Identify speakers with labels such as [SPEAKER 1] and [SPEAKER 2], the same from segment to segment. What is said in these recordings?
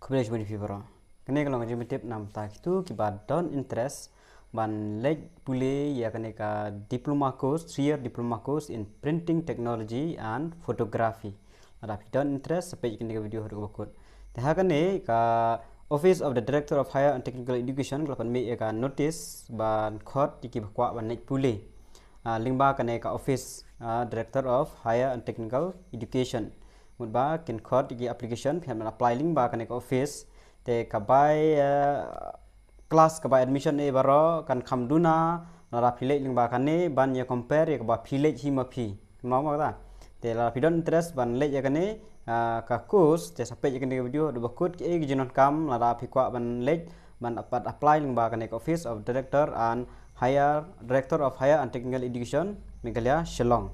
[SPEAKER 1] Coverage bani fibro. Kene kalau ngaji tip nam tak itu kibat down interest ban leg pule ya kene ka diploma course 3-year diploma course in printing technology and photography. Ada down interest sampai kene ka video hari bakut. Tah kene ka Office of the Director of Higher and Technical Education kalau pan me ka notice ban khot diki bakwa ban leg pule. Link ba kene ka Office Director of Higher and Technical Education. Mudba kin khot diki application phan apply link ba kene ka office te kabai class kabai admission e baro kan khamduna la phile ling ba kane ban ya compare ya ba phile hi ma phi mau ma ta te la pidon interest ban le ya kane ka course te sape ya kane video do bakut ke gi jinon kam la phi kwa ban le ban apply ling ba kane ka office of director of higher and technical education Meghalaya Shillong.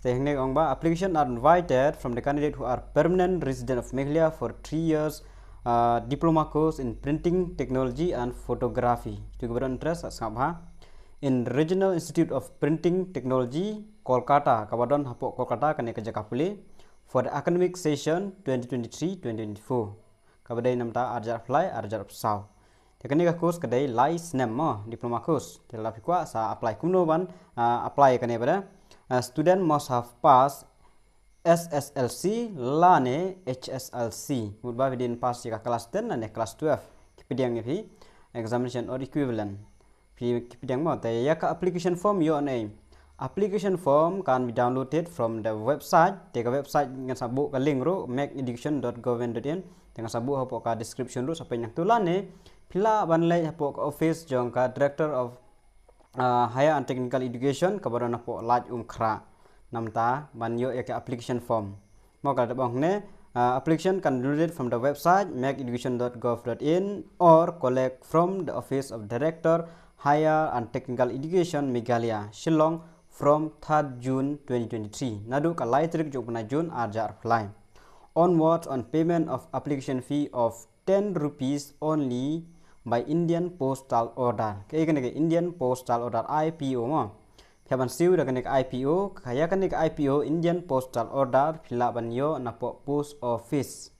[SPEAKER 1] Applications are invited from the candidate who are permanent resident of Meghalaya for 3 years diploma course in printing technology and photography. To give interest in Regional Institute of Printing Technology, Kolkata, Kabadon Hapo Kolkata kane kerja kapuli for the academic session 2023-2024. Kabadai namta arjar apply arjar saw. Tekani ka course kadai lies mo diploma course. Telapi kwa sa apply kumno ban apply kane pada. Student must have passed SSLC lane HSLC. Mudba within pass jika kelas 10 dan kelas 12. Kipidang ni examination or equivalent. Kipidang mo te ya ka application form yo name. Application form can be downloaded from the website. Teka website dengan sabuk ka link ro makeeducation.gov.in. Dengan sabuk hapo ka description ro sampai yang tulane pila banlay hapo ka office jong ka director of Higher and Technical Education kabaran hapo laj khra namta banyo ya application form. Mau kada bang ne application can downloaded from the website makeeducation.gov.in or collect from the office of director Higher and Technical Education Meghalaya Shillong from 3rd June 2023. Nadu ka laitrik jong puna June arjar apply. Onwards on payment of application fee of 10 rupees only by Indian Postal Order. Kaya kene Indian Postal Order IPO mo. Phaban siu da kene IPO kaya kene IPO Indian Postal Order phila banyo na post office.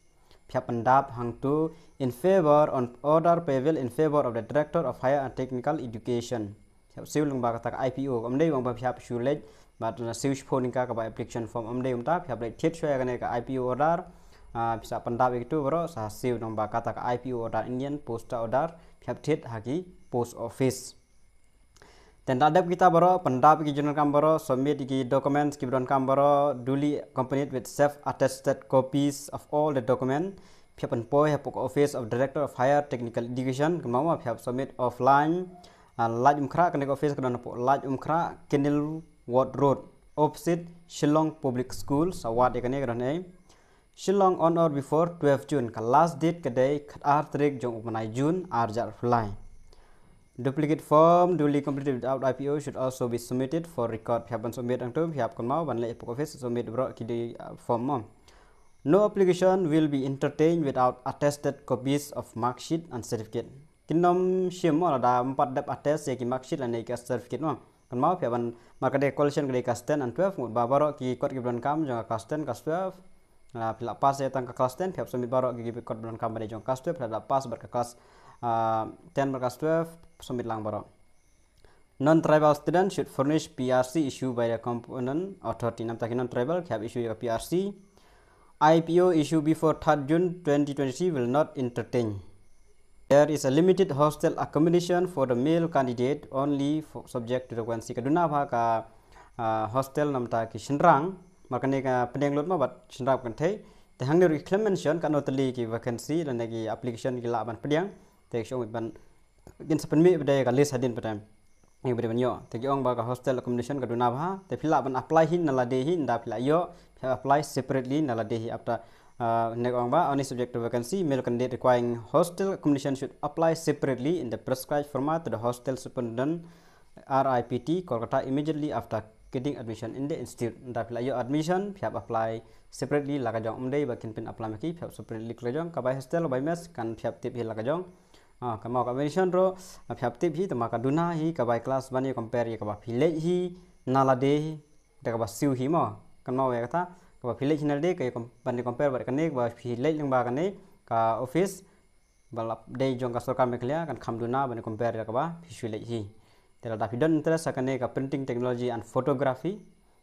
[SPEAKER 1] Phaban dap hangtu in favor on order payable in favor of the Director of Higher and Technical Education. Siu lung ba kata IPO amdei bang ba phap shulej bat na siu phone ka ba application form amdei umta phap le thet shwe kene ka IPO order bisa pendap itu bro sa siu nang ba kata ka IPO order Indian Postal Order phap thet hagi post office. Dan adab kita baro pendap ki jurnal kam baro submit ki documents ki bron kam baro duly accompanied with self attested copies of all the document phapan poi hapok office of director of higher technical education kemawa phap submit offline laj umkhra kan office kan po laj umkhra Kenil Ward Road opposite Shillong Public School sawat ekane kan Shillong on or before 12 June ka last date kadai khatar tarik jong upanai June arjar fly. Duplicate form duly completed without IPO should also be submitted for record. Phaban submit ang tu phap kon mau ban le office submit bro ki di form mo. No application will be entertained without attested copies of mark sheet and certificate. Kinom shim mo da 4 dap attest ki mark sheet lan ki certificate mo. Kon mau phaban markade collection ki class 10 and 12 mut ba baro ki kot ki bron kam jong class 10 class 12. Pila pas ya tang kelas 10 phap submit baro gi kot bron kam jong kelas 12 pila pas ber ke kelas 10 ber kelas 12 submit lang baro. Non-tribal student should furnish PRC issued by the component authority. Nam tak non-tribal have issue ya PRC. IPO issue before 3rd June 2023 will not entertain. There is a limited hostel accommodation for the male candidate only for subject to the vacancy. Kaduna bha ka hostel nam ta ki shinrang makane ka pendeng lot ma bat shinrap kan thai te hang ne reclamation kan notali ki vacancy lan ki application ki la ban pendeng te shong ban gin sapan mi bade ka list hadin patam ni bade ban yo te ki ong ba ka hostel accommodation Kaduna bha te phila ban apply hin nala de hin da phila yo apply separately nala de hi after nek ong ba only subject to vacancy male candidate requiring hostel accommodation should apply separately in the prescribed format to the hostel superintendent RIPT Kolkata immediately after getting admission in the institute. Da pila yo admission phap apply separately laga jong umdei bakin pin apply maki phap separately laga jong ka bai hostel bai mes kan phap tip hi laga jong ka mau ka admission ro phap tip hi tama ka duna hi ka bai class bani compare ka ba phile hi nala de da ka ba siu hi mo kan mau ya kata ka ba phile hi nala de ka bani compare ba kan ne ba phile ling ba kan ne ka office balap day jong ka sorka meklia kan khamduna bani compare ka ba visual hi tela da pidon interest akane ka printing technology and photography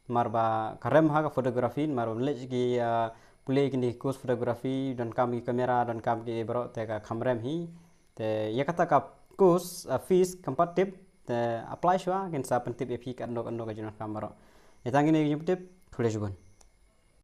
[SPEAKER 1] marba karem ha ka photography marba lej ki pulei kini course photography don kam ki kamera don kam ki bro te ka khamrem hi te yakata ka course fees compatible te apply shwa ken sa pentip epi kan no ka juna kamaro etangini yuptip thule jugon